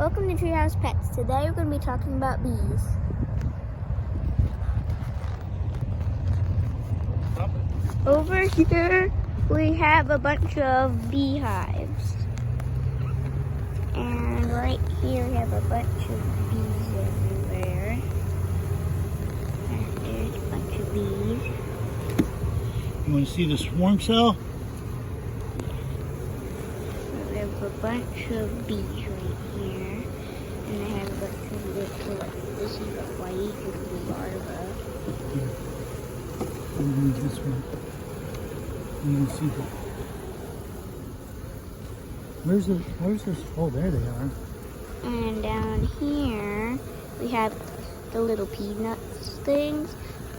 Welcome to Treehouse Pets. Today we're going to be talking about bees. Over here we have a bunch of beehives. And right here we have a bunch of bees everywhere. And there's a bunch of bees. You want to see the swarm cell? We have a bunch of bees right here. And they have a bunch of little, like, this is the white little larva. Move this one. You can see that. Where's this? Oh, there they are. And down here, we have the little peanuts things.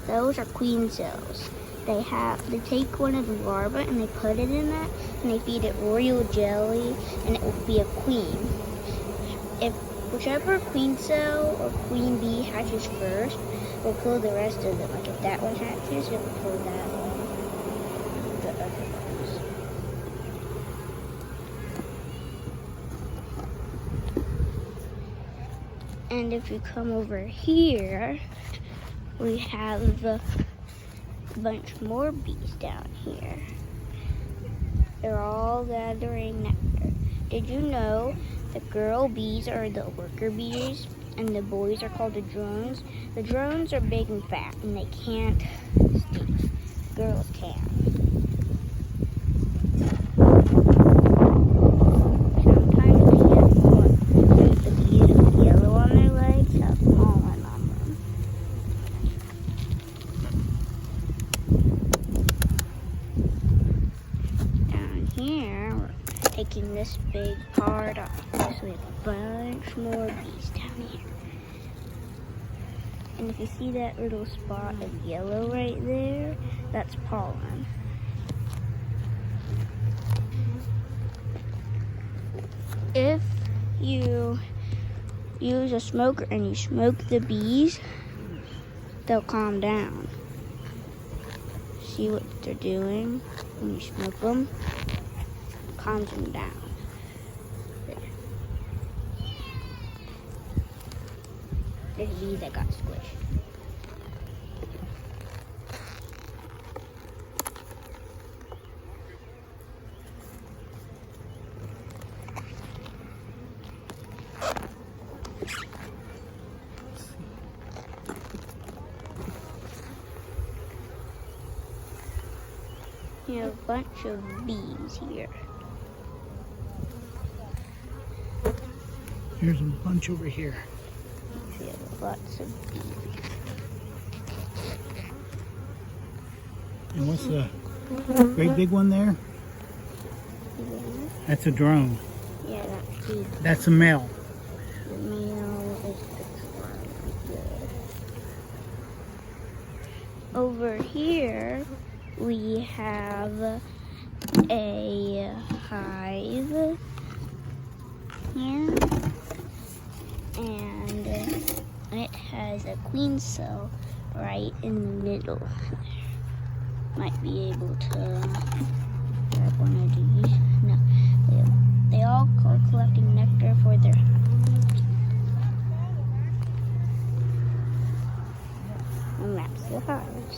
Those are queen cells. They take one of the larvae and they put it in that, and they feed it royal jelly, and it will be a queen. If whichever queen cell or queen bee hatches first, we'll kill the rest of them. Like if that one hatches, it will kill that one. The other ones. And if you come over here, we have a bunch more bees down here. They're all gathering nectar. Did you know the girl bees are the worker bees and the boys are called the drones? The drones are big and fat and they can't sting. Girls can. Sometimes the bees with yellow on their legs have pollen on them. Down here, we're taking this big part off. So we have a bunch more bees down here. And if you see that little spot of yellow right there, that's pollen. If you use a smoker and you smoke the bees, they'll calm down. See what they're doing when you smoke them? Calms them down. There. There's a bee that got squished. You have a bunch of bees here. Here's a bunch over here. You have lots of bees. And what's the great big one there? Yeah. That's a drone. Yeah, that's the That's a male. male is the drone. Over here, we have a hive here, and it has a queen cell right in the middle. Might be able to grab one of these. No, they all are collecting nectar for their hives. And that's the hives.